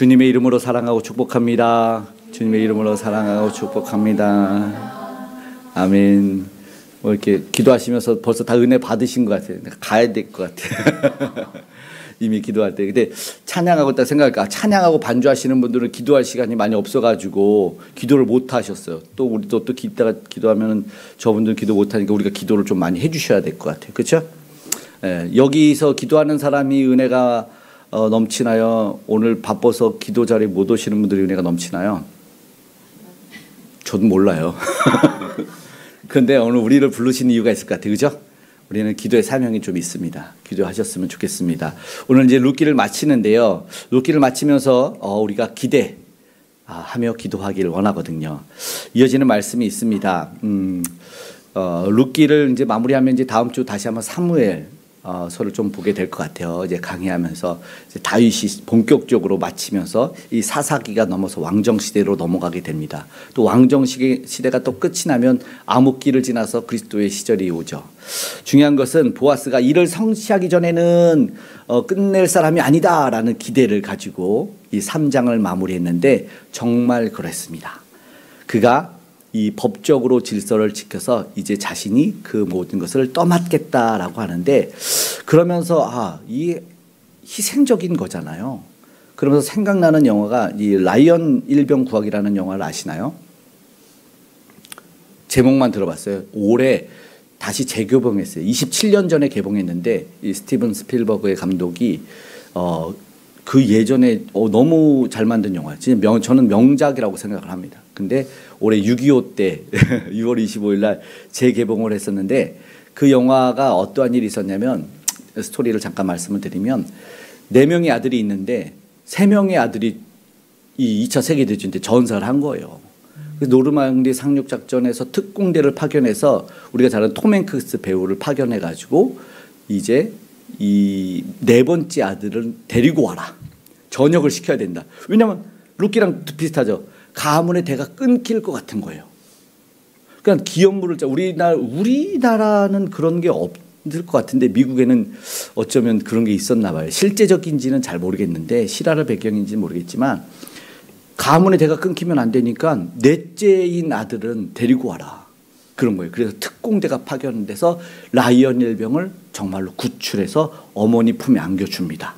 주님의 이름으로 사랑하고 축복합니다. 주님의 이름으로 사랑하고 축복합니다. 아멘. 뭐 이렇게 기도하시면서 벌써 다 은혜 받으신 것 같아요. 가야 될 것 같아요. 이미 기도할 때. 근데 찬양하고 딱 생각할까? 찬양하고 반주하시는 분들은 기도할 시간이 많이 없어가지고 기도를 못 하셨어요. 또 우리도 또 기도하면 저분들 기도 못 하니까 우리가 기도를 좀 많이 해주셔야 될 것 같아요. 그렇죠? 예, 여기서 기도하는 사람이 은혜가 넘치나요? 오늘 바빠서 기도 자리에 못 오시는 분들이 은혜가 넘치나요? 저도 몰라요. 그런데 오늘 우리를 부르신 이유가 있을 것 같아요. 그죠? 우리는 기도의 사명이 좀 있습니다. 기도하셨으면 좋겠습니다. 오늘 이제 룻기를 마치는데요. 룻기를 마치면서 우리가 기대하며 기도하기를 원하거든요. 이어지는 말씀이 있습니다. 룻기를 이제 마무리하면 이제 다음 주 다시 한번 사무엘 서를 좀 보게 될 것 같아요. 이제 강의하면서 이제 다윗이 본격적으로 마치면서 이 사사기가 넘어서 왕정 시대로 넘어가게 됩니다. 또 왕정 시대가 또 끝이 나면 암흑기를 지나서 그리스도의 시절이 오죠. 중요한 것은 보아스가 이를 성취하기 전에는 끝낼 사람이 아니다라는 기대를 가지고 이 3장을 마무리했는데 정말 그랬습니다. 그가 이 법적으로 질서를 지켜서 이제 자신이 그 모든 것을 떠맡겠다라고 하는데, 그러면서 이 희생적인 거잖아요. 그러면서 생각나는 영화가 이 라이언 일병 구하기라는 영화를 아시나요? 제목만 들어봤어요. 올해 다시 재개봉했어요. 27년 전에 개봉했는데 이 스티븐 스필버그의 감독이 그 예전에 너무 잘 만든 영화예요. 진짜 저는 명작이라고 생각을 합니다. 근데 올해 6.25 때 6월 25일 날 재개봉을 했었는데, 그 영화가 어떠한 일이 있었냐면, 스토리를 잠깐 말씀을 드리면 4명의 아들이 있는데 3명의 아들이 이 2차 세계대전 때 전사를 한 거예요. 노르망디 상륙작전에서 특공대를 파견해서 우리가 잘 아는 톰 행크스 배우를 파견해가지고 이제 이 4번째 아들을 데리고 와라. 전역을 시켜야 된다. 왜냐하면 룻기랑 비슷하죠. 가문의 대가 끊길 것 같은 거예요. 그러니까 기업물을 우리나라는 그런 게 없을 것 같은데 미국에는 어쩌면 그런 게 있었나 봐요. 실제적인지는 잘 모르겠는데 실화를 배경인지는 모르겠지만 가문의 대가 끊기면 안 되니까 넷째인 아들은 데리고 와라. 그런 거예요. 그래서 특공대가 파견돼서 라이언 일병을 정말로 구출해서 어머니 품에 안겨줍니다.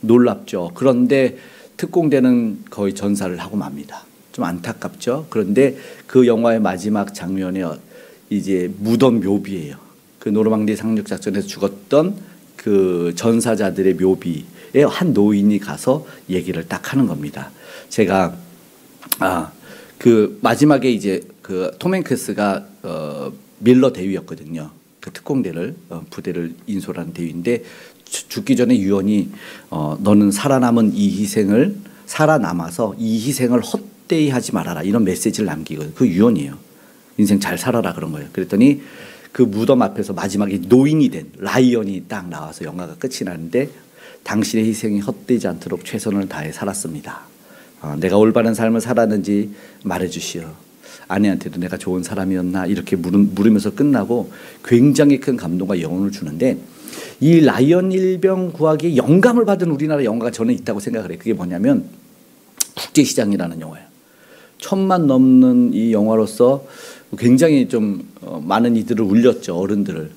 놀랍죠. 그런데 특공대는 거의 전사를 하고 맙니다. 좀 안타깝죠. 그런데 그 영화의 마지막 장면에 이제 무덤 묘비예요. 그 노르망디 상륙작전에서 죽었던 그 전사자들의 묘비에 한 노인이 가서 얘기를 딱 하는 겁니다. 제가 그 마지막에 이제 그 톰 행크스가 밀러 대위였거든요. 그 특공대를 부대를 인솔한 대위인데 죽기 전에 유언이 너는 살아남아서 이 희생을 헛되이 하지 말아라, 이런 메시지를 남기거든요. 그 유언이에요. 인생 잘 살아라 그런 거예요. 그랬더니 그 무덤 앞에서 마지막에 노인이 된 라이언이 딱 나와서 영화가 끝이 나는데, 당신의 희생이 헛되지 않도록 최선을 다해 살았습니다. 내가 올바른 삶을 살았는지 말해주시오. 아내한테도 내가 좋은 사람이었나, 이렇게 물으면서 끝나고 굉장히 큰 감동과 영혼을 주는데, 이 라이언 일병 구하기에 영감을 받은 우리나라 영화가 저는 있다고 생각을 해요. 그게 뭐냐면 국제시장이라는 영화예요. 1000만 넘는 이 영화로서 굉장히 좀 많은 이들을 울렸죠. 어른들을.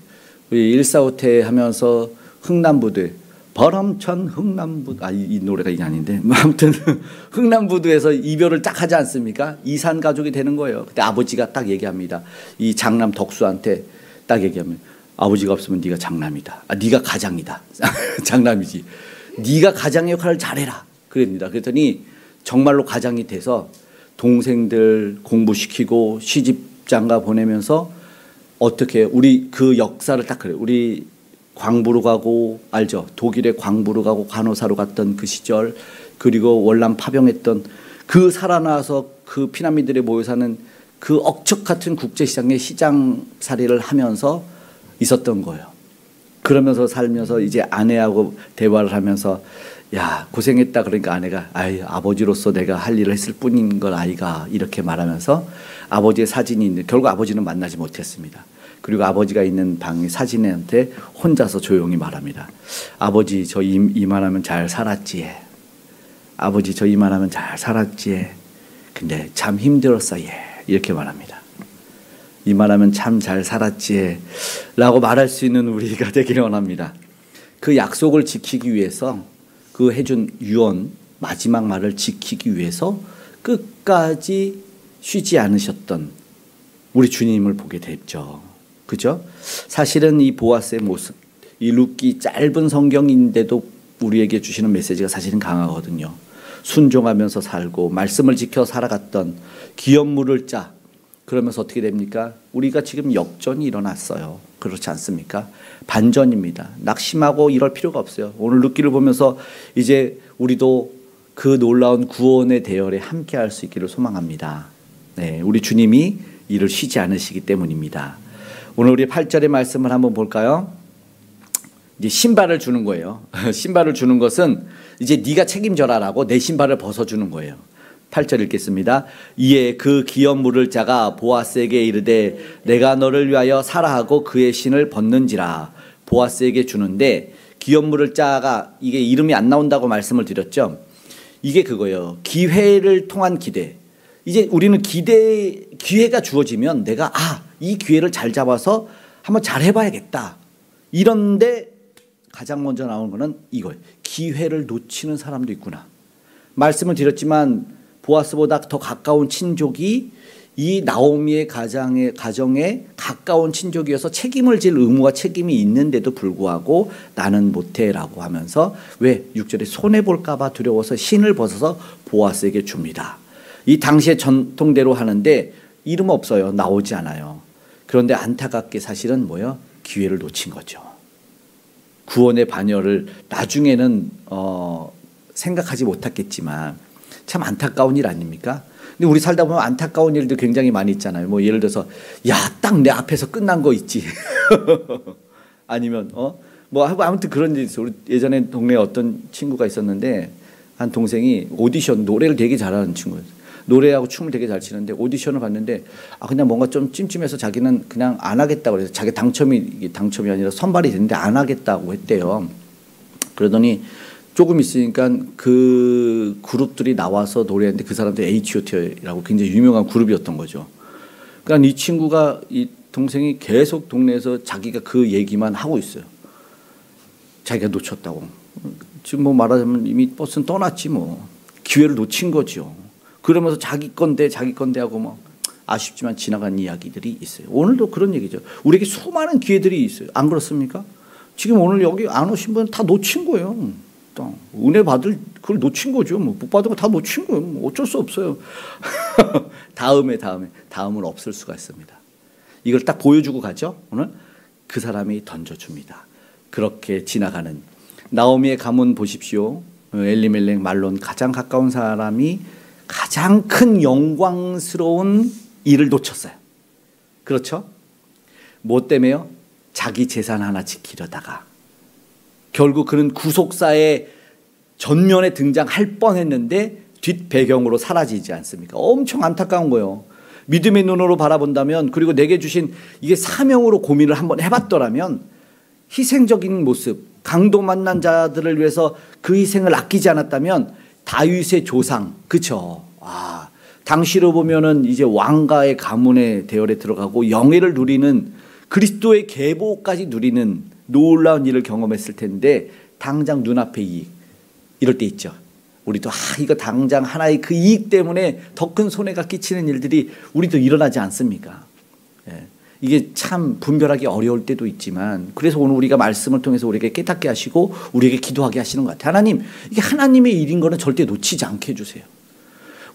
우리 145태 하면서 흥남부두, 바람찬 흥남부두, 이 노래가 이게 아닌데 아무튼 흥남부두에서 이별을 딱 하지 않습니까? 이산 가족이 되는 거예요. 그때 아버지가 딱 얘기합니다. 이 장남 덕수한테 딱 얘기하면, 아버지가 없으면 네가 장남이다. 네가 가장이다. 장남이지. 네가 가장 역할을 잘해라. 그럽니다. 그랬더니 정말로 가장이 돼서 동생들 공부시키고 시집장가 보내면서 어떻게 우리 그 역사를 딱 그래요. 우리 광부로 가고, 알죠? 독일에 광부로 가고 간호사로 갔던 그 시절, 그리고 월남 파병했던 그 살아나서 그 피난민들에 모여 사는 그 억척 같은 국제시장의 시장살이를 하면서 있었던 거예요. 그러면서 살면서 이제 아내하고 대화를 하면서, 야, 고생했다. 그러니까 아내가, 아버지로서 내가 할 일을 했을 뿐인 걸 아이가, 이렇게 말하면서 아버지의 사진이 있는데, 결국 아버지는 만나지 못했습니다. 그리고 아버지가 있는 방에 사진한테 혼자서 조용히 말합니다. 아버지, 저 이만하면 잘 살았지. 아버지 저 이만하면 잘 살았지. 근데 참 힘들었어. 예. 이렇게 말합니다. 이만하면 참 잘 살았지. 라고 말할 수 있는 우리가 되기를 원합니다. 그 약속을 지키기 위해서 그 해준 유언 마지막 말을 지키기 위해서 끝까지 쉬지 않으셨던 우리 주님을 보게 됐죠. 그죠? 사실은 이 보아스의 모습, 이 룻기 짧은 성경인데도 우리에게 주시는 메시지가 사실은 강하거든요. 순종하면서 살고 말씀을 지켜 살아갔던 기업 물을 짜. 그러면서 어떻게 됩니까? 우리가 지금 역전이 일어났어요. 그렇지 않습니까? 반전입니다. 낙심하고 이럴 필요가 없어요. 오늘 룻기를 보면서 이제 우리도 그 놀라운 구원의 대열에 함께할 수 있기를 소망합니다. 네, 우리 주님이 일을 쉬지 않으시기 때문입니다. 오늘 우리 8절의 말씀을 한번 볼까요? 이제 신발을 주는 거예요. 신발을 주는 것은 이제 네가 책임져라라고 내 신발을 벗어주는 거예요. 8절 읽겠습니다. 이에 그 기업 물을 자가 보아스에게 이르되 내가 너를 위하여 사라 하고 그의 신을 벗는지라. 보아스에게 주는데 기업 물을 자가 이게 이름이 안 나온다고 말씀을 드렸죠. 이게 그거예요. 기회를 통한 기대. 이제 우리는 기회가 주어지면 내가 이 기회를 잘 잡아서 한번 잘 해봐야겠다. 이런데 가장 먼저 나오는 거는 이거예요. 기회를 놓치는 사람도 있구나. 말씀을 드렸지만 보아스보다 더 가까운 친족이 이 나오미의 가정에 가까운 친족이어서 책임을 질 의무와 책임이 있는데도 불구하고 나는 못해라고 하면서 왜 6절에 손해볼까 봐 두려워서 신을 벗어서 보아스에게 줍니다. 이 당시의 전통대로 하는데 이름 없어요. 나오지 않아요. 그런데 안타깝게 사실은 뭐예요? 기회를 놓친 거죠. 구원의 반열을 나중에는 생각하지 못했겠지만 참 안타까운 일 아닙니까? 근데 우리 살다 보면 안타까운 일도 굉장히 많이 있잖아요. 뭐 예를 들어서 딱 내 앞에서 끝난 거 있지. 아니면 뭐 아무튼 그런 일이 있어. 우리 예전에 동네에 어떤 친구가 있었는데 한 동생이 오디션 노래를 되게 잘하는 친구였어요. 노래하고 춤을 되게 잘 추는데 오디션을 봤는데 그냥 뭔가 좀 찜찜해서 자기는 그냥 안 하겠다고 그래서 자기 당첨이 아니라 선발이 됐는데 안 하겠다고 했대요. 그러더니 조금 있으니까 그 그룹들이 나와서 노래했는데 그 사람들이 H.O.T라고 굉장히 유명한 그룹이었던 거죠. 그러니까 이 친구가 이 동생이 계속 동네에서 자기가 그 얘기만 하고 있어요. 자기가 놓쳤다고. 지금 뭐 말하자면 이미 버스는 떠났지 뭐. 기회를 놓친 거죠. 그러면서 자기 건데 하고 뭐 아쉽지만 지나간 이야기들이 있어요. 오늘도 그런 얘기죠. 우리에게 수많은 기회들이 있어요. 안 그렇습니까? 지금 오늘 여기 안 오신 분 다 놓친 거예요. 은혜 받을 그걸 놓친 거죠. 뭐 못 받은 거 다 놓친 거예요. 뭐 어쩔 수 없어요. 다음은 없을 수가 있습니다. 이걸 딱 보여주고 가죠. 오늘 그 사람이 던져줍니다. 그렇게 지나가는 나오미의 가문 보십시오. 엘리멜렉 말론 가장 가까운 사람이 가장 큰 영광스러운 일을 놓쳤어요. 그렇죠? 뭐 때문에요? 자기 재산 하나 지키려다가 결국 그는 구속사의 전면에 등장할 뻔했는데 뒷배경으로 사라지지 않습니까? 엄청 안타까운 거예요. 믿음의 눈으로 바라본다면 그리고 내게 주신 이게 사명으로 고민을 한번 해봤더라면 희생적인 모습, 강도 만난 자들을 위해서 그 희생을 아끼지 않았다면 다윗의 조상, 그쵸? 당시로 보면은 이제 왕가의 가문의 대열에 들어가고 영예를 누리는 그리스도의 계보까지 누리는 놀라운 일을 경험했을 텐데 당장 눈앞의 이익 이럴 때 있죠. 우리도 이거 당장 하나의 그 이익 때문에 더 큰 손해가 끼치는 일들이 우리도 일어나지 않습니까? 예. 이게 참 분별하기 어려울 때도 있지만 그래서 오늘 우리가 말씀을 통해서 우리에게 깨닫게 하시고 우리에게 기도하게 하시는 것 같아요. 하나님, 이게 하나님의 일인 거는 절대 놓치지 않게 해주세요.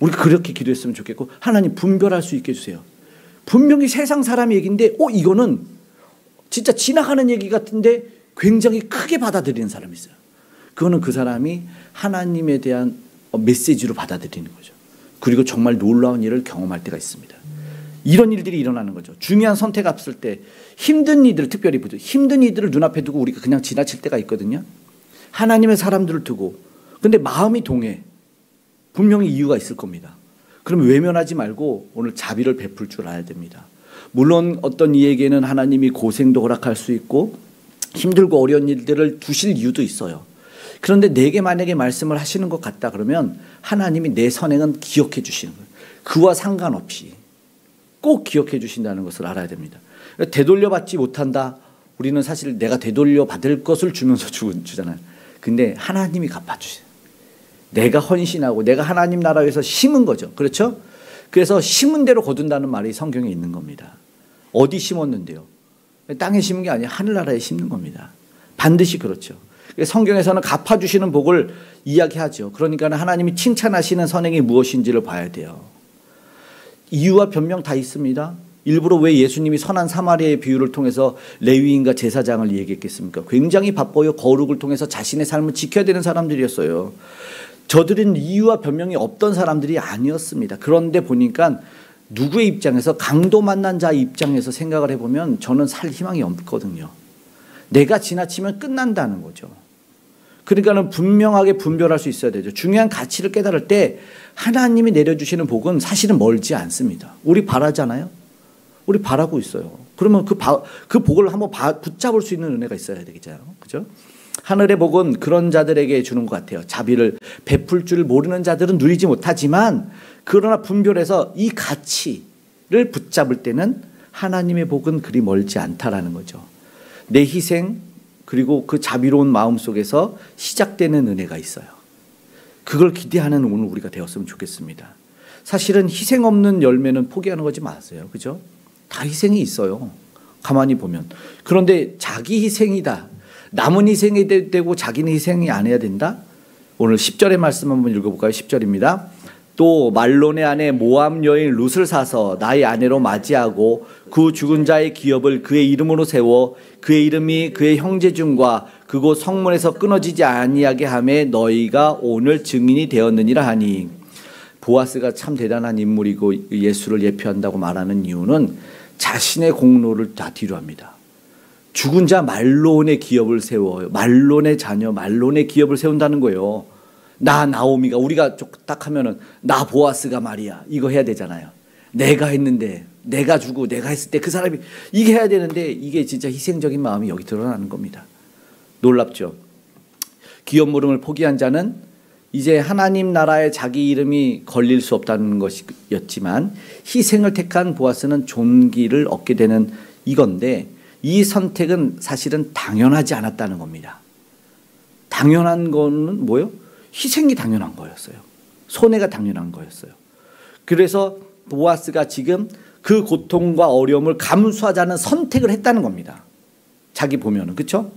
우리가 그렇게 기도했으면 좋겠고 하나님 분별할 수 있게 해주세요. 분명히 세상 사람 얘기인데 이거는 진짜 지나가는 얘기 같은데 굉장히 크게 받아들이는 사람이 있어요. 그거는 그 사람이 하나님에 대한 메시지로 받아들이는 거죠. 그리고 정말 놀라운 일을 경험할 때가 있습니다. 이런 일들이 일어나는 거죠. 중요한 선택 앞설 때 힘든 이들, 특별히 힘든 이들을 눈앞에 두고 우리가 그냥 지나칠 때가 있거든요. 하나님의 사람들을 두고 근데 마음이 동해. 분명히 이유가 있을 겁니다. 그럼 외면하지 말고 오늘 자비를 베풀 줄 알아야 됩니다. 물론 어떤 이에게는 하나님이 고생도 허락할 수 있고 힘들고 어려운 일들을 두실 이유도 있어요. 그런데 내게 만약에 말씀을 하시는 것 같다 그러면 하나님이 내 선행은 기억해 주시는 거예요. 그와 상관없이 꼭 기억해 주신다는 것을 알아야 됩니다. 되돌려받지 못한다. 우리는 사실 내가 되돌려받을 것을 주면서 주잖아요. 근데 하나님이 갚아주세요. 내가 헌신하고 내가 하나님 나라 위해서 심은 거죠. 그렇죠? 그래서 심은 대로 거둔다는 말이 성경에 있는 겁니다. 어디 심었는데요? 땅에 심은 게 아니라 하늘나라에 심는 겁니다. 반드시 그렇죠. 성경에서는 갚아주시는 복을 이야기하죠. 그러니까 하나님이 칭찬하시는 선행이 무엇인지를 봐야 돼요. 이유와 변명 다 있습니다. 일부러 왜 예수님이 선한 사마리아의 비유를 통해서 레위인과 제사장을 얘기했겠습니까? 굉장히 바빠요. 거룩을 통해서 자신의 삶을 지켜야 되는 사람들이었어요. 저들은 이유와 변명이 없던 사람들이 아니었습니다. 그런데 보니까 누구의 입장에서, 강도 만난 자의 입장에서 생각을 해보면 저는 살 희망이 없거든요. 내가 지나치면 끝난다는 거죠. 그러니까는 분명하게 분별할 수 있어야 되죠. 중요한 가치를 깨달을 때 하나님이 내려주시는 복은 사실은 멀지 않습니다. 우리 바라잖아요. 우리 바라고 있어요. 그러면 그 복을 한번 붙잡을 수 있는 은혜가 있어야 되겠죠. 그죠? 하늘의 복은 그런 자들에게 주는 것 같아요. 자비를 베풀 줄 모르는 자들은 누리지 못하지만, 그러나 분별해서 이 가치를 붙잡을 때는 하나님의 복은 그리 멀지 않다라는 거죠. 내 희생 그리고 그 자비로운 마음 속에서 시작되는 은혜가 있어요. 그걸 기대하는 오늘 우리가 되었으면 좋겠습니다. 사실은 희생 없는 열매는 포기하는 거지 마세요. 그죠? 다 희생이 있어요. 가만히 보면. 그런데 자기 희생이다. 남은 희생이 되고 자기는 희생이 안 해야 된다. 오늘 10절의 말씀 한번 읽어볼까요? 10절입니다. 또 말론의 아내 모압 여인 룻을 사서 나의 아내로 맞이하고 그 죽은 자의 기업을 그의 이름으로 세워 그의 이름이 그의 형제 중과 그곳 성문에서 끊어지지 아니하게 하매 너희가 오늘 증인이 되었느니라 하니. 보아스가 참 대단한 인물이고 예수를 예표한다고 말하는 이유는 자신의 공로를 다 뒤로 합니다. 죽은 자 말론의 기업을 세워요. 말론의 자녀, 말론의 기업을 세운다는 거예요. 나 나오미가, 우리가 딱 하면은 나 보아스가 말이야 이거 해야 되잖아요. 내가 했는데, 내가 주고 내가 했을 때 그 사람이 이게 해야 되는데, 이게 진짜 희생적인 마음이 여기 드러나는 겁니다. 놀랍죠. 기업 물음을 포기한 자는 이제 하나님 나라에 자기 이름이 걸릴 수 없다는 것이었지만, 희생을 택한 보아스는 존귀를 얻게 되는 이건데, 이 선택은 사실은 당연하지 않았다는 겁니다. 당연한 거는 뭐예요? 희생이 당연한 거였어요. 손해가 당연한 거였어요. 그래서 보아스가 지금 그 고통과 어려움을 감수하자는 선택을 했다는 겁니다. 자기 보면은. 그렇죠?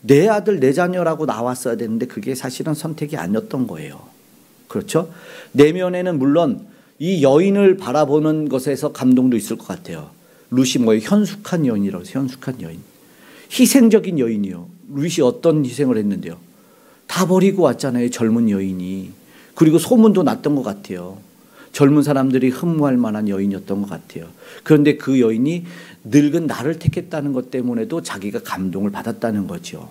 내 아들 내 자녀라고 나왔어야 되는데 그게 사실은 선택이 아니었던 거예요. 그렇죠? 내면에는 물론 이 여인을 바라보는 것에서 감동도 있을 것 같아요. 룻이 뭐예요? 현숙한 여인이라고 해서 현숙한 여인. 희생적인 여인이요. 룻이 어떤 희생을 했는데요? 다 버리고 왔잖아요. 젊은 여인이. 그리고 소문도 났던 것 같아요. 젊은 사람들이 흠모할 만한 여인이었던 것 같아요. 그런데 그 여인이 늙은 나를 택했다는 것 때문에도 자기가 감동을 받았다는 거죠.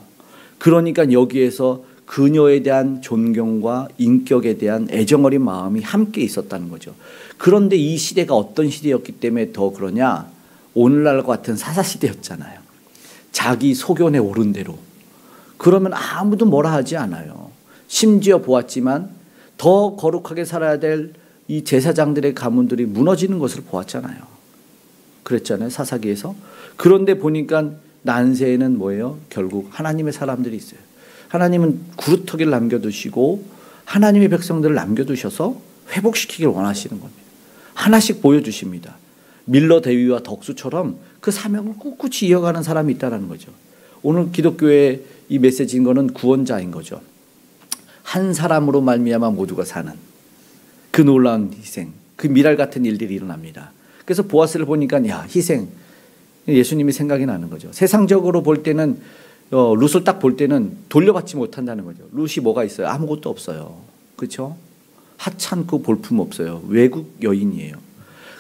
그러니까 여기에서 그녀에 대한 존경과 인격에 대한 애정어린 마음이 함께 있었다는 거죠. 그런데 이 시대가 어떤 시대였기 때문에 더 그러냐? 오늘날과 같은 사사시대였잖아요. 자기 소견에 오른 대로. 그러면 아무도 뭐라 하지 않아요. 심지어 보았지만 더 거룩하게 살아야 될 이 제사장들의 가문들이 무너지는 것을 보았잖아요. 그랬잖아요. 사사기에서. 그런데 보니까 난세에는 뭐예요? 결국 하나님의 사람들이 있어요. 하나님은 구루터기를 남겨두시고 하나님의 백성들을 남겨두셔서 회복시키기를 원하시는 겁니다. 하나씩 보여주십니다. 밀러 대위와 덕수처럼 그 사명을 꿋꿋이 이어가는 사람이 있다는 거죠. 오늘 기독교의 이 메시지인 거는 구원자인 거죠. 한 사람으로 말미암아 모두가 사는 그 놀라운 희생, 그 미랄 같은 일들이 일어납니다. 그래서 보아스를 보니까 야, 희생, 예수님이 생각이 나는 거죠. 세상적으로 볼 때는 룻을 딱 볼 때는 돌려받지 못한다는 거죠. 룻이 뭐가 있어요? 아무것도 없어요. 그렇죠? 하찮고 볼품 없어요. 외국 여인이에요.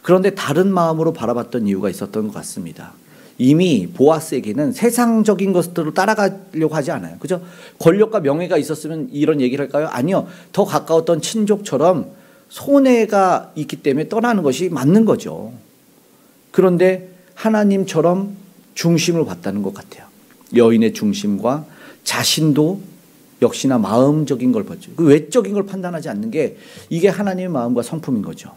그런데 다른 마음으로 바라봤던 이유가 있었던 것 같습니다. 이미 보아스에게는 세상적인 것들을 따라가려고 하지 않아요. 그죠? 권력과 명예가 있었으면 이런 얘기를 할까요? 아니요. 더 가까웠던 친족처럼 손해가 있기 때문에 떠나는 것이 맞는 거죠. 그런데 하나님처럼 중심을 봤다는 것 같아요. 여인의 중심과 자신도 역시나 마음적인 걸 보죠. 그 외적인 걸 판단하지 않는 게 이게 하나님의 마음과 성품인 거죠.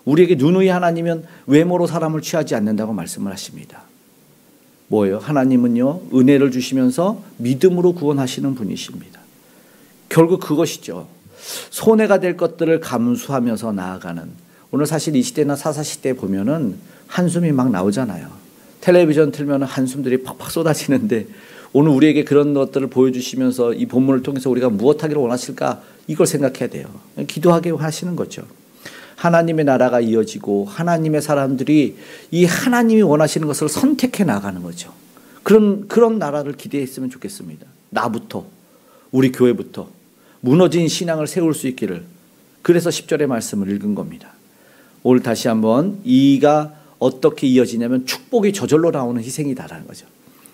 우리에게 누누이 하나님은 외모로 사람을 취하지 않는다고 말씀을 하십니다. 뭐예요? 하나님은요, 은혜를 주시면서 믿음으로 구원하시는 분이십니다. 결국 그것이죠. 손해가 될 것들을 감수하면서 나아가는. 오늘 사실 이 시대나 사사시대에 보면은 한숨이 막 나오잖아요. 텔레비전 틀면 한숨들이 팍팍 쏟아지는데 오늘 우리에게 그런 것들을 보여주시면서 이 본문을 통해서 우리가 무엇하기를 원하실까? 이걸 생각해야 돼요. 기도하게 하시는 거죠. 하나님의 나라가 이어지고 하나님의 사람들이 이 하나님이 원하시는 것을 선택해 나가는 거죠. 그런 나라를 기대했으면 좋겠습니다. 나부터, 우리 교회부터 무너진 신앙을 세울 수 있기를. 그래서 10절의 말씀을 읽은 겁니다. 오늘 다시 한번 이가 어떻게 이어지냐면 축복이 저절로 나오는 희생이다라는 거죠.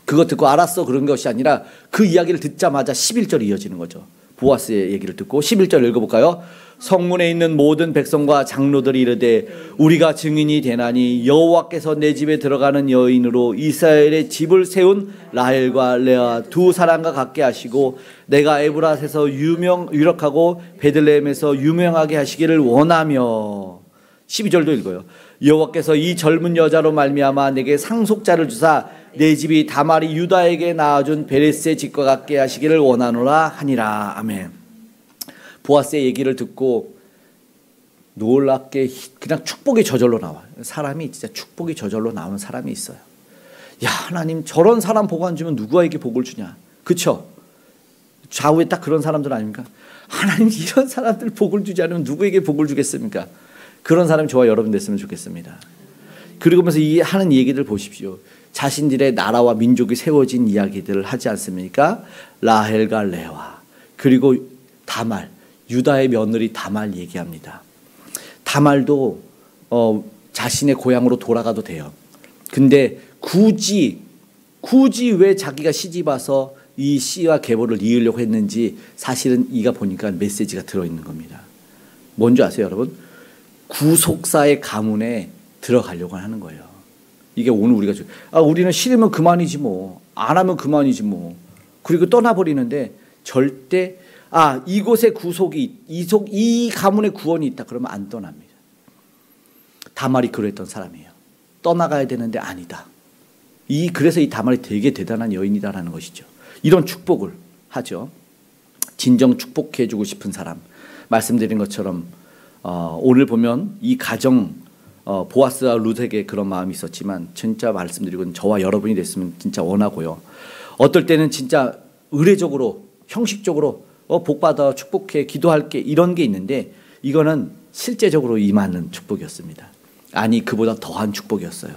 그거 듣고 알았어 그런 것이 아니라 그 이야기를 듣자마자 11절이 이어지는 거죠. 보아스의 얘기를 듣고 11절 읽어볼까요? 성문에 있는 모든 백성과 장로들이 이르되 우리가 증인이 되나니 여호와께서 내 집에 들어가는 여인으로 이스라엘의 집을 세운 라헬과 레아 두 사람과 같게 하시고 내가 에브라스에서 유력하고 베들레헴에서 유명하게 하시기를 원하며. 12절도 읽어요. 여호와께서 이 젊은 여자로 말미암아 내게 상속자를 주사 내 집이 다말이 유다에게 낳아준 베레스의 집과 같게 하시기를 원하노라 하니라. 아멘. 보아스의 얘기를 듣고 놀랍게 그냥 축복이 저절로 나와요. 사람이 진짜 축복이 저절로 나오는 사람이 있어요. 야, 하나님 저런 사람 복 안 주면 누구에게 복을 주냐. 그쵸? 좌우에 딱 그런 사람들 아닙니까? 하나님 이런 사람들 복을 주지 않으면 누구에게 복을 주겠습니까? 그런 사람이 저와 여러분 됐으면 좋겠습니다. 그러면서 이 하는 얘기들 보십시오. 자신들의 나라와 민족이 세워진 이야기들을 하지 않습니까? 라헬과 레와 그리고 다말, 유다의 며느리 다말 얘기합니다. 다말도 자신의 고향으로 돌아가도 돼요. 근데 굳이 왜 자기가 시집와서 이 씨와 계보를 이으려고 했는지 사실은 이가 보니까 메시지가 들어있는 겁니다. 뭔지 아세요, 여러분? 구속사의 가문에 들어가려고 하는 거예요. 이게 오늘 우리가 우리는 싫으면 그만이지 뭐, 안 하면 그만이지 뭐, 그리고 떠나버리는데 절대 이곳에 구속이 이 가문의 구원이 있다 그러면 안 떠납니다. 다말이 그랬던 사람이에요. 떠나가야 되는데 아니다. 그래서 이 다말이 되게 대단한 여인이다라는 것이죠. 이런 축복을 하죠. 진정 축복해주고 싶은 사람. 말씀드린 것처럼 오늘 보면 이 가정 보아스와 룻에게 그런 마음이 있었지만 진짜 말씀드리고 저와 여러분이 됐으면 진짜 원하고요. 어떨 때는 진짜 의례적으로 형식적으로 복받아 축복해 기도할게 이런 게 있는데 이거는 실제적으로 임하는 축복이었습니다. 아니 그보다 더한 축복이었어요.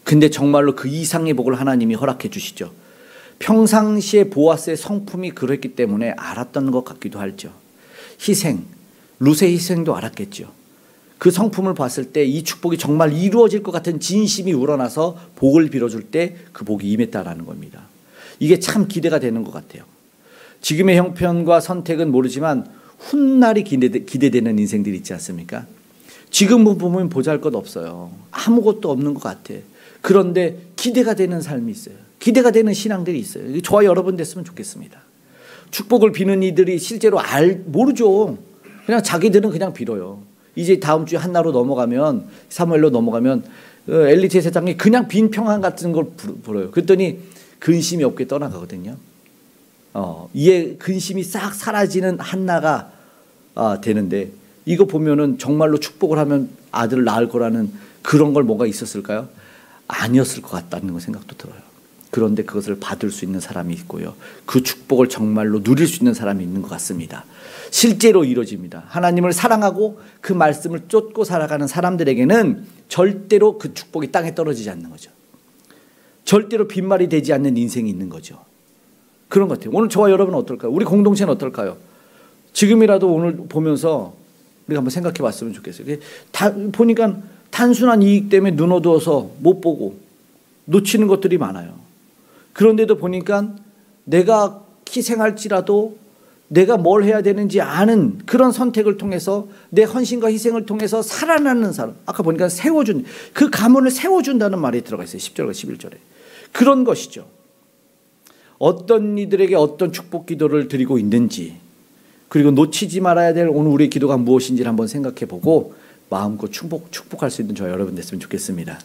근데 정말로 그 이상의 복을 하나님이 허락해 주시죠. 평상시에 보아스의 성품이 그랬기 때문에 알았던 것 같기도 하죠. 희생, 룻의 희생도 알았겠죠. 그 성품을 봤을 때 이 축복이 정말 이루어질 것 같은 진심이 우러나서 복을 빌어줄 때 그 복이 임했다라는 겁니다. 이게 참 기대가 되는 것 같아요. 지금의 형편과 선택은 모르지만 훗날이 기대되는 인생들이 있지 않습니까? 지금 보면 보잘것 없어요. 아무것도 없는 것 같아. 그런데 기대가 되는 삶이 있어요. 기대가 되는 신앙들이 있어요. 저와 여러분 됐으면 좋겠습니다. 축복을 비는 이들이 실제로 모르죠. 그냥 자기들은 그냥 빌어요. 이제 다음 주에 한나로 넘어가면 사무엘로 넘어가면 엘리트의 세상에 그냥 빈 평안 같은 걸 불어요. 그랬더니 근심이 없게 떠나가거든요. 이에 근심이 싹 사라지는 한나가 되는데 이거 보면은 정말로 축복을 하면 아들을 낳을 거라는 그런 걸 뭐가 있었을까요? 아니었을 것 같다는 생각도 들어요. 그런데 그것을 받을 수 있는 사람이 있고요. 그 축복을 정말로 누릴 수 있는 사람이 있는 것 같습니다. 실제로 이루어집니다. 하나님을 사랑하고 그 말씀을 쫓고 살아가는 사람들에게는 절대로 그 축복이 땅에 떨어지지 않는 거죠. 절대로 빈말이 되지 않는 인생이 있는 거죠. 그런 것 같아요. 오늘 저와 여러분은 어떨까요? 우리 공동체는 어떨까요? 지금이라도 오늘 보면서 우리가 한번 생각해 봤으면 좋겠어요. 보니까 단순한 이익 때문에 눈 어두워서 못 보고 놓치는 것들이 많아요. 그런데도 보니까 내가 희생할지라도 내가 뭘 해야 되는지 아는 그런 선택을 통해서 내 헌신과 희생을 통해서 살아나는 사람. 아까 보니까 세워준 그 가문을 세워준다는 말이 들어가 있어요. 10절과 11절에. 그런 것이죠. 어떤 이들에게 어떤 축복 기도를 드리고 있는지, 그리고 놓치지 말아야 될 오늘 우리의 기도가 무엇인지를 한번 생각해 보고 마음껏 축복할 수 있는 저와 여러분 됐으면 좋겠습니다.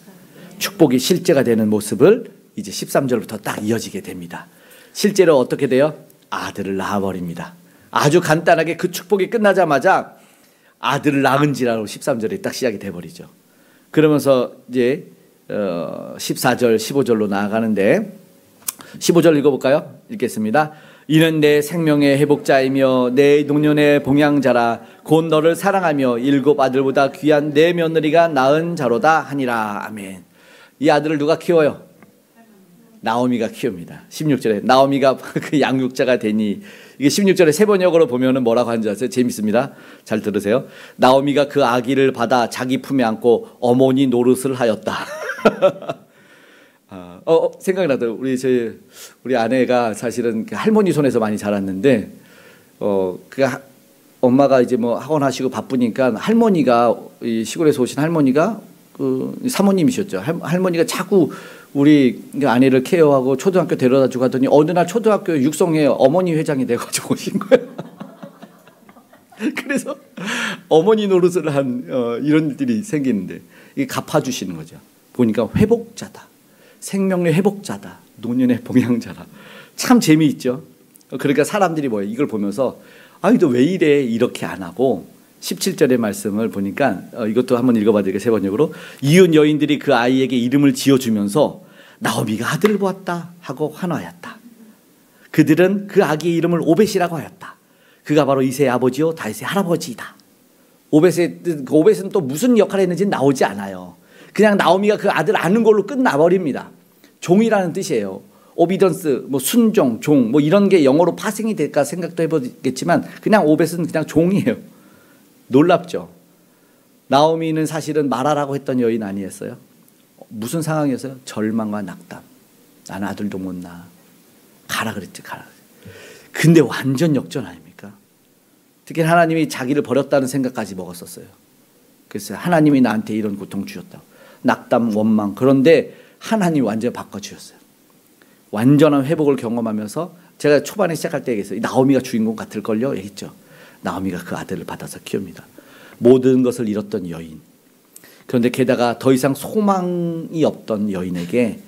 축복이 실제가 되는 모습을 이제 13절부터 딱 이어지게 됩니다. 실제로 어떻게 돼요? 아들을 낳아버립니다. 아주 간단하게 그 축복이 끝나자마자 아들을 낳은지라고 13절에 딱 시작이 돼버리죠. 그러면서 이제 14절 15절로 나아가는데 15절 읽어볼까요? 읽겠습니다. 이는 내 생명의 회복자이며 내 노년의 봉양자라. 곧 너를 사랑하며 7 아들보다 귀한 내 며느리가 낳은 자로다 하니라. 아멘. 이 아들을 누가 키워요? 나오미가 키웁니다. 16절에 나오미가 그 양육자가 되니, 이게 16절에 세 번역으로 보면은 뭐라고 하는지 아세요? 재밌습니다. 잘 들으세요. 나오미가 그 아기를 받아 자기 품에 안고 어머니 노릇을 하였다. 생각이 나더라고요. 우리 아내가 사실은 할머니 손에서 많이 자랐는데, 엄마가 이제 뭐 학원 하시고 바쁘니까 할머니가, 이 시골에서 오신 할머니가 사모님이셨죠. 할머니가 자꾸 우리 아내를 케어하고 초등학교 데려다 주고 하더니 어느 날 초등학교 육성회 어머니 회장이 돼가지고 오신 거예요. 그래서 어머니 노릇을 한 이런 일들이 생기는데, 이게 갚아주시는 거죠. 보니까 회복자다. 생명의 회복자다. 노년의 봉양자라. 참 재미있죠. 그러니까 사람들이 뭐예요? 이걸 보면서 아니 너 왜 이래? 이렇게 안 하고 17절의 말씀을 보니까 이것도 한번 읽어봐 드릴게요. 세 번역으로. 이웃 여인들이 그 아이에게 이름을 지어주면서 나오미가 아들을 보았다 하고 환호하였다. 그들은 그 아기의 이름을 오벳이라고 하였다. 그가 바로 이새의 아버지요 다윗의 할아버지이다. 오벳은 또 무슨 역할을 했는지는 나오지 않아요. 그냥 나오미가 그 아들 아는 걸로 끝나버립니다. 종이라는 뜻이에요. 오비던스, 뭐 순종, 종, 뭐 이런 게 영어로 파생이 될까 생각도 해보겠지만 그냥 오벳은 그냥 종이에요. 놀랍죠. 나오미는 사실은 마라라고 했던 여인 아니었어요? 무슨 상황이었어요? 절망과 낙담. 나는 아들도 못 낳아. 가라 그랬지, 가라. 근데 완전 역전 아닙니까? 특히 하나님이 자기를 버렸다는 생각까지 먹었었어요. 그래서 하나님이 나한테 이런 고통 주셨다고. 낙담, 원망. 그런데 하나님이 완전히 바꿔주셨어요. 완전한 회복을 경험하면서 제가 초반에 시작할 때 얘기했어요. 나오미가 주인공 같을걸요? 얘기했죠. 나오미가 그 아들을 받아서 키웁니다. 모든 것을 잃었던 여인. 그런데 게다가 더 이상 소망이 없던 여인에게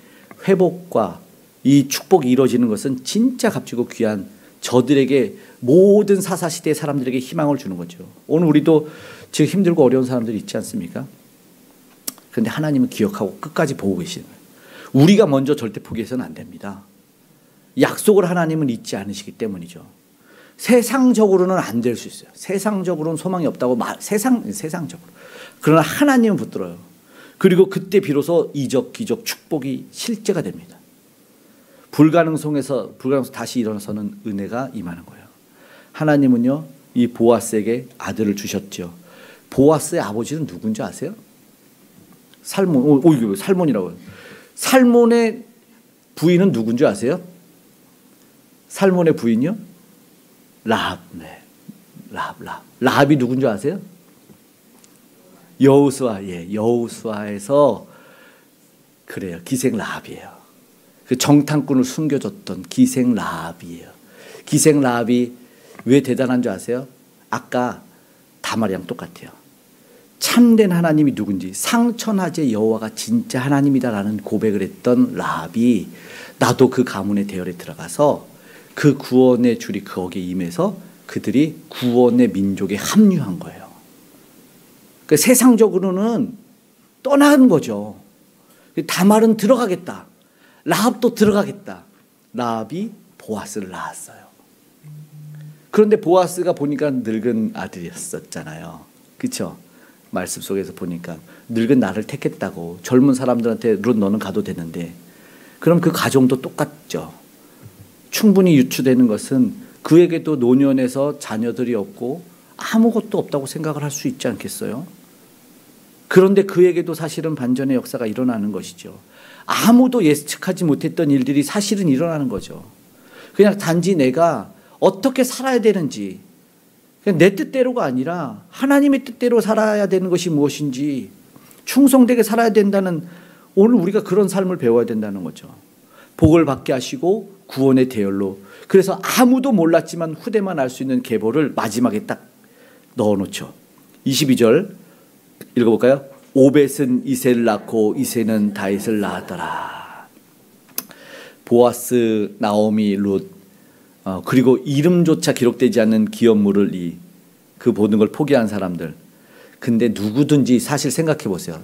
회복과 이 축복이 이루어지는 것은 진짜 값지고 귀한, 저들에게 모든 사사시대의 사람들에게 희망을 주는 거죠. 오늘 우리도 지금 힘들고 어려운 사람들이 있지 않습니까? 그런데 하나님은 기억하고 끝까지 보고 계시는 거예요. 우리가 먼저 절대 포기해서는 안 됩니다. 약속을 하나님은 잊지 않으시기 때문이죠. 세상적으로는 안 될 수 있어요. 세상적으로는 소망이 없다고 세상적으로. 그러나 하나님은 붙들어요. 그리고 그때 비로소 이적, 기적, 축복이 실제가 됩니다. 불가능성에서 다시 일어나서는 은혜가 임하는 거예요. 하나님은요, 이 보아스에게 아들을 주셨죠. 보아스의 아버지는 누군지 아세요? 살몬. 이거 살몬이라고요. 살몬의 부인은 누군지 아세요? 살몬의 부인이요? 라합. 네. 라합이 누군지 아세요? 여호수아. 예, 여호수아에서 그래요. 기생 라합이에요. 그 정탐꾼을 숨겨줬던 기생 라합이에요. 기생 라합이 왜 대단한 줄 아세요? 아까 다말이랑 똑같아요. 참된 하나님이 누군지, 상천하제 여호와가 진짜 하나님이다라는 고백을 했던 라합이 나도 그 가문의 대열에 들어가서 그 구원의 줄이 거기에 임해서 그들이 구원의 민족에 합류한 거예요. 그러니까 세상적으로는 떠나는 거죠. 다말은 들어가겠다. 라합도 들어가겠다. 라합이 보아스를 낳았어요. 그런데 보아스가 보니까 늙은 아들이었었잖아요. 그렇죠? 말씀 속에서 보니까 늙은 나를 택했다고. 젊은 사람들한테 룻 너는 가도 되는데, 그럼 그 가정도 똑같죠. 충분히 유추되는 것은 그에게도 노년에서 자녀들이 없고 아무것도 없다고 생각을 할 수 있지 않겠어요? 그런데 그에게도 사실은 반전의 역사가 일어나는 것이죠. 아무도 예측하지 못했던 일들이 사실은 일어나는 거죠. 그냥 단지 내가 어떻게 살아야 되는지, 그냥 내 뜻대로가 아니라 하나님의 뜻대로 살아야 되는 것이 무엇인지, 충성되게 살아야 된다는, 오늘 우리가 그런 삶을 배워야 된다는 거죠. 복을 받게 하시고 구원의 대열로. 그래서 아무도 몰랐지만 후대만 알 수 있는 계보를 마지막에 딱 넣어놓죠. 22절 읽어볼까요? 오벳은 이새를 낳고 이새는 다윗을 낳았더라. 보아스, 나오미, 룻, 그리고 이름조차 기록되지 않는 기업물을 그 모든 걸 포기한 사람들. 근데 누구든지 사실 생각해 보세요.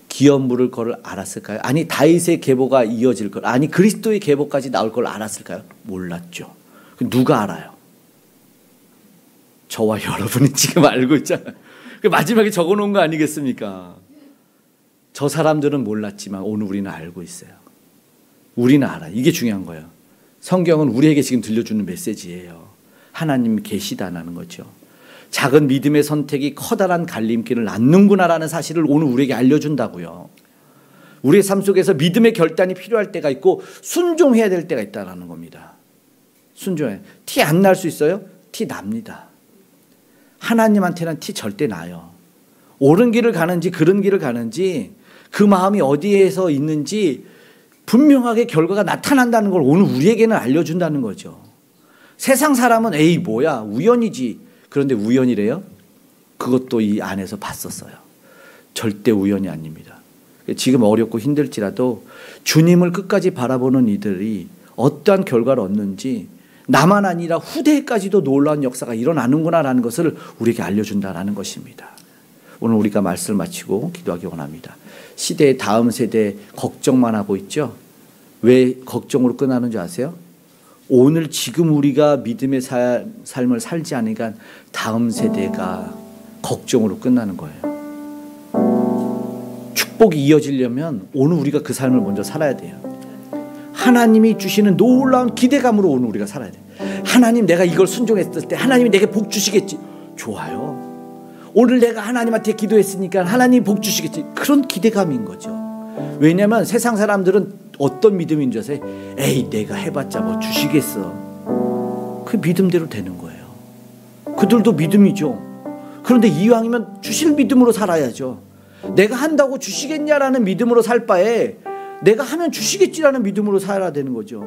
기업 물을 거를 알았을까요? 아니 다윗의 계보가 이어질 걸, 아니 그리스도의 계보까지 나올 걸 알았을까요? 몰랐죠. 누가 알아요? 저와 여러분이 지금 알고 있잖아요. 마지막에 적어놓은 거 아니겠습니까? 저 사람들은 몰랐지만 오늘 우리는 알고 있어요. 우리는 알아요. 이게 중요한 거예요. 성경은 우리에게 지금 들려주는 메시지예요. 하나님 계시다는 거죠. 작은 믿음의 선택이 커다란 갈림길을 낳는구나라는 사실을 오늘 우리에게 알려준다고요. 우리의 삶 속에서 믿음의 결단이 필요할 때가 있고 순종해야 될 때가 있다는 겁니다. 순종해. 티 안 날 수 있어요? 티 납니다. 하나님한테는 티 절대 나요. 옳은 길을 가는지 그른 길을 가는지 그 마음이 어디에서 있는지 분명하게 결과가 나타난다는 걸 오늘 우리에게는 알려준다는 거죠. 세상 사람은 에이 뭐야 우연이지. 그런데 우연이래요? 그것도 이 안에서 봤었어요. 절대 우연이 아닙니다. 지금 어렵고 힘들지라도 주님을 끝까지 바라보는 이들이 어떠한 결과를 얻는지 나만 아니라 후대까지도 놀라운 역사가 일어나는구나라는 것을 우리에게 알려준다는 것입니다. 오늘 우리가 말씀을 마치고 기도하기 원합니다. 시대의 다음 세대 걱정만 하고 있죠? 왜 걱정으로 끝나는 줄 아세요? 오늘 지금 우리가 믿음의 삶을 살지 않으니까 다음 세대가 걱정으로 끝나는 거예요. 축복이 이어지려면 오늘 우리가 그 삶을 먼저 살아야 돼요. 하나님이 주시는 놀라운 기대감으로 오늘 우리가 살아야 돼요. 하나님 내가 이걸 순종했을 때 하나님이 내게 복 주시겠지. 좋아요. 오늘 내가 하나님한테 기도했으니까 하나님이 복 주시겠지. 그런 기대감인 거죠. 왜냐하면 세상 사람들은 어떤 믿음인 줄 아세요? 에이 내가 해봤자 뭐 주시겠어. 그 믿음대로 되는 거예요. 그들도 믿음이죠. 그런데 이왕이면 주실 믿음으로 살아야죠. 내가 한다고 주시겠냐라는 믿음으로 살 바에 내가 하면 주시겠지라는 믿음으로 살아야 되는 거죠.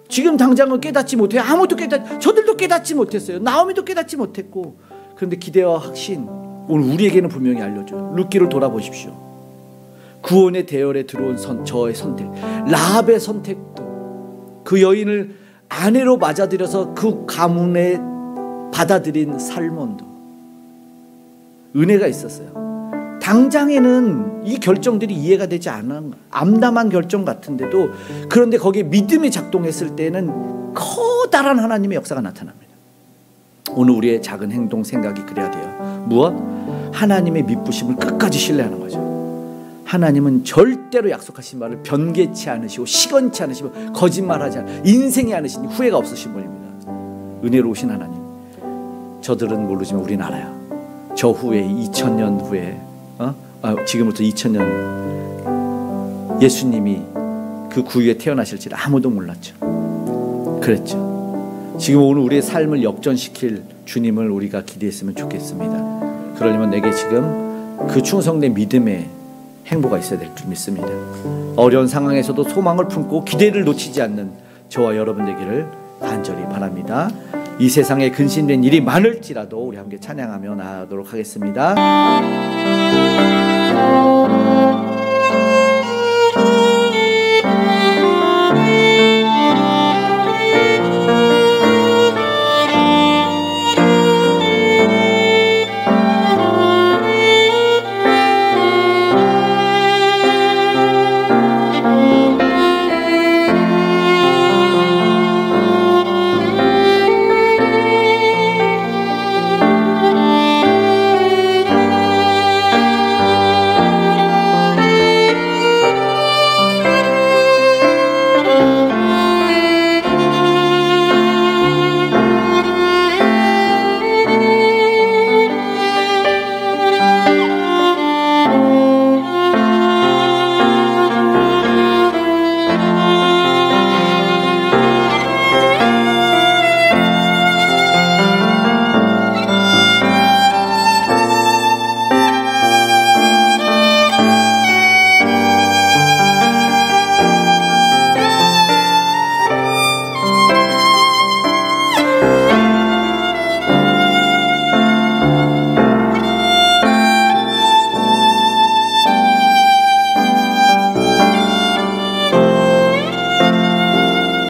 지금 당장은 깨닫지 못해요. 아무도 저들도 깨닫지 못했어요. 나오미도 깨닫지 못했고. 그런데 기대와 확신 오늘 우리에게는 분명히 알려줘요. 룻기를 돌아보십시오. 구원의 대열에 들어온 저의 선택, 라합의 선택도, 그 여인을 아내로 맞아들여서 그 가문에 받아들인 살몬도 은혜가 있었어요. 당장에는 이 결정들이 이해가 되지 않은 암담한 결정 같은데도, 그런데 거기에 믿음이 작동했을 때는 커다란 하나님의 역사가 나타납니다. 오늘 우리의 작은 행동 생각이 그래야 돼요. 무엇? 하나님의 믿부심을 끝까지 신뢰하는 거죠. 하나님은 절대로 약속하신 말을 변개치 않으시고 시건치 않으시고 거짓말하지 않으시고 인생이 않으시니 후회가 없으신 분입니다. 은혜로우신 하나님. 저들은 모르지만 우리는 알아요. 저 후에 2000년 후에 지금부터 2000년 예수님이 그 구유에 태어나실지 아무도 몰랐죠. 그랬죠. 지금 오늘 우리의 삶을 역전시킬 주님을 우리가 기대했으면 좋겠습니다. 그러려면 내게 지금 그 충성된 믿음의 행보가 있어야 될 줄 믿습니다. 어려운 상황에서도 소망을 품고 기대를 놓치지 않는 저와 여러분 되기를 간절히 바랍니다. 이 세상에 근심된 일이 많을지라도 우리 함께 찬양하며 나아가도록 하겠습니다.